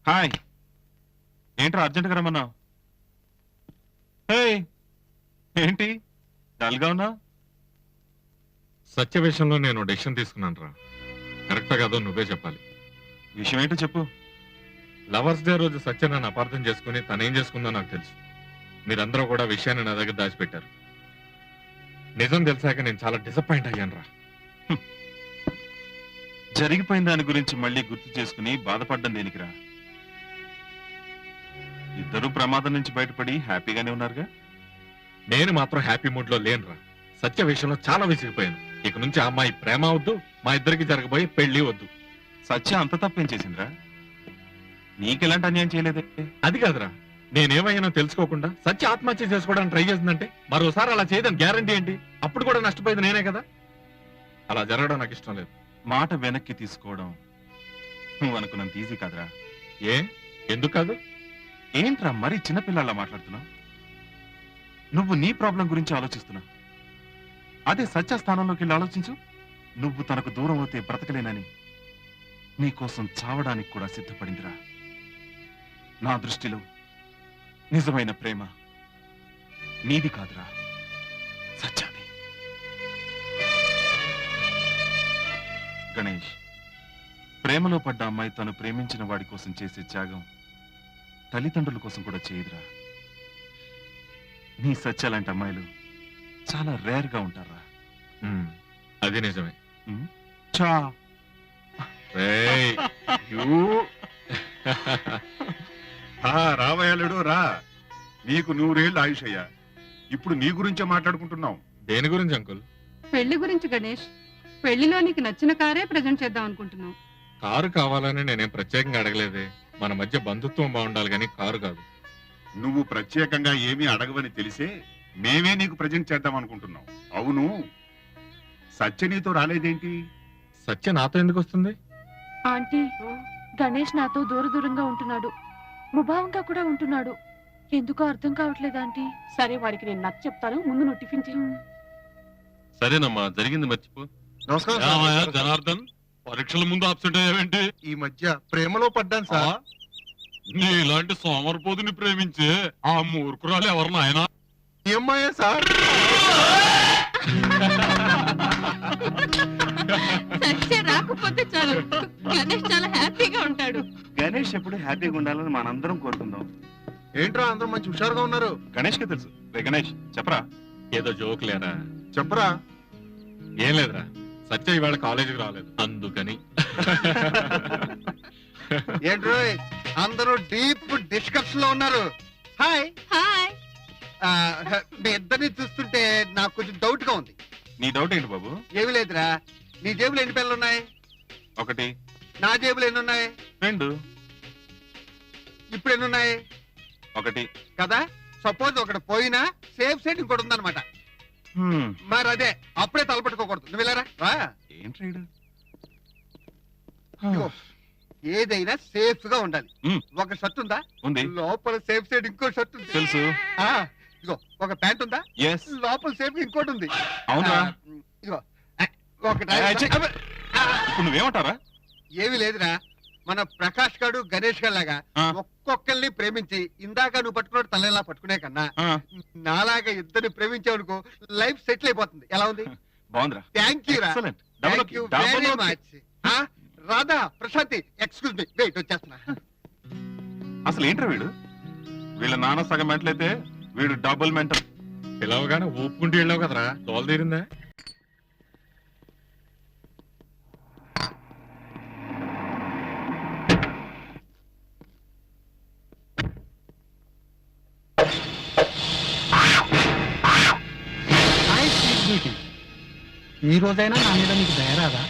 Hi. ఏంట్రా అర్జెంట్గా రమ్మన్నావు? ఏంటి డల్గా ఉన్నా? సత్య విషయంలో నేను డెసిషన్ తీసుకున్నాను రా. కరెక్టా కాదో నువ్వే చెప్పాలి. విషయం ఏంటో చెప్పు. లవర్స్ డే రోజు సత్య నన్ను అపార్థం చేసుకుని తనేం చేసుకుందో నాకు తెలుసు. మీరందరూ కూడా విషయాన్ని నా దగ్గర దాచిపెట్టారు. నిజం తెలిసాక నేను చాలా డిసప్పాయింట్ అయ్యాను రా. జరిగిపోయిన దాని గురించి మళ్ళీ గుర్తు చేసుకుని బాధపడ్డం దేనికిరా? ఇద్దరు ప్రమాదం నుంచి బయటపడి హ్యాపీగానే ఉన్నారుగా. నేను మాత్రం హ్యాపీ మూడ్ లో లేనురా. సత్య విషయంలో చాలా విసిగిపోయాను. ఇక నుంచి ఆ అమ్మాయి ప్రేమ వద్దు, మా ఇద్దరికి జరగబోయే పెళ్లి వద్దు. సత్య అంత తప్పేం చేసిందిరా? నీకెలాంటి అన్యాయం చేయలేదే. అది కాదురా, నేనేమయ్యానో తెలుసుకోకుండా సత్య ఆత్మహత్య చేసుకోవడానికి ట్రై చేసిందంటే మరోసారి అలా చేయదని గ్యారంటీ ఏంటి? అప్పుడు కూడా నష్టపోయేది నేనే కదా. అలా జరగడం నాకు ఇష్టం లేదు. మాట వెనక్కి తీసుకోవడం నువ్వు అనుకున్నంత ఈజీ కాదురా. ఏ ఎందుకు కాదు? ఏంట్రా మరీ చిన్నపిల్లల్లా మాట్లాడుతున్నావు? నువ్వు నీ ప్రాబ్లం గురించి ఆలోచిస్తున్నావు. అదే సత్య స్థానంలోకి వెళ్ళి ఆలోచించు. నువ్వు తనకు దూరం అవుతే బ్రతకలేనని నీకోసం చావడానికి కూడా సిద్ధపడిందిరా. నా దృష్టిలో నిజమైన ప్రేమ నీది కాదురా, సత్యాది. గణేష్, ప్రేమలో పడ్డ అమ్మాయి తను ప్రేమించిన వాడి కోసం చేసే త్యాగం తల్లిదండ్రుల కోసం కూడా చేయదురా. నీ సత్య లాంటి అమ్మాయిలు చాలా రేర్ గా ఉంటారా. అది నిజమే. చా రావయాలుడు రా. నీకు 100 ఏళ్ళు ఆయుష్ అయ్యా. ఇప్పుడు నీ గురించే మాట్లాడుకుంటున్నావు. దేని గురించి అంకుల్? పెళ్లి గురించి గణేష్. పెళ్లిలో నీకు నచ్చిన కారే ప్రజెంట్ చేద్దాం అనుకుంటున్నావు. కారు కావాలని నేనేం ప్రత్యేకంగా అడగలేదే. మన మధ్య బంధుత్వం బాగుండాలి కానీ కారు కాదు. నువ్వు ప్రత్యేకంగా ఏమీ అడగవని తెలిసే మేమే నీకు ప్రజెంట్ చేద్దాం అనుకుంటున్నావు. అవును, సత్య నీతో రాలేదేంటి? సత్య నాతో ఎందుకు వస్తుంది? ఆంటీ, గణేష్ నాతో దూరంగా ఉంటున్నాడు. ముభావంగా కూడా ఉంటున్నాడు. ఎందుకో అర్థం కావట్లేదు ఆంటీ. సరే, వాడికి నేను నచ్చ చెప్తాను. ముందు నువ్వు టిఫిన్ చేయి. సరేనమ్మా, జరిగింది మర్చిపో. జనార్దన్, పరీక్షల ముందు అబ్సెంట్ అయ్యావేంటి? ఈ మధ్య ప్రేమలో పడ్డాను సార్. నీ ఇలాంటి సోమరపోతుని ప్రేమించే ఆ మూర్ఖురాలు ఎవరు నాయనా? ఏమ్మాయా సార్? సత్య రాకపోతే చాలు, గణేష్ చాలా హ్యాపీగా ఉంటాడు. గణేష్ ఎప్పుడు హ్యాపీగా ఉండాలని మనందరం కోరుకుందాం. ఏంట్రా అందరూ మంచి హుషారుగా ఉన్నారు? గణేష్ కి తెలుసు. రే గణేష్, చెప్పరా. ఏదో జోక్ లేరా? చెప్పరా. ఏం లేదురా, సత్య ఇవాళ కాలేజీకి రాలేదు అందుకని. ఏంట్రో అందరూ డీప్ డిస్కషన్ లో ఉన్నారు. Hi hi. మీ ఇద్దరిని చూస్తుంటే నాకు కొంచెం డౌట్ గా ఉంది. నీ డౌట్ ఏంటి బాబు? ఏమి లేదురా, నీ జేబులు ఎన్ని పెన్నులు ఉన్నాయి? 1. నా జేబులు ఎన్ని ఉన్నాయి? 2. ఇప్పుడు ఎన్ని ఉన్నాయి? 1. కదా. సపోజ్ ఒకటి పోయినా సేఫ్ సైడ్ ఇంకోటి ఉందన్నమాట. మరి అదే అప్పుడే తలపెట్టుకోకూడదు. నువ్వు వెళ్ళారా రా. ఏంటి ఏదైనా సేఫ్ గా ఉండాలి. మ్మ్. ఒక షర్ట్ ఉందా? ఉంది. లోపల సేఫ్ సైడ్ ఇంకో షర్ట్ ఉంది. తెలుసు. ఇగో ఒక ప్యాంట్ ఉందా? ఎస్. లోపల సేఫ్ ఇంకోటి ఉంది. అవునా? ఇగో ఒకటి ఇప్పుడు నువ్వేమంటారా? ఏమి లేదురా, మన ప్రకాష్ గారు గణేష్ గారు లాగా ఒక్కొక్కరిని ప్రేమించి ఇందాక నువ్వు పట్టుకున్నాడు తనలా పట్టుకునే కన్నా నాలాగా ఇద్దరిని ప్రేమించావనుకో లైఫ్ సెటిల్ అయిపోతుంది. ఎలా ఉంది? బాగుందిరా. థ్యాంక్ యూ రా. Thank you very much. Radha, Prashanti, excuse me, wait వచ్చేస్తున్నా. అసలు ఏంట్రా వీడు? వీళ్ళ నాన్న సగం మెంటలైతే వీడు డబుల్ మెంటల్. పిలవగానే ఊపుకుంటూ వెళ్ళావు కదరా, తోలు తీరిందా? ఈ రోజైనా నా మీద నీకు దయరాదా?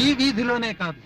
ఈ వీధిలోనే కాదు,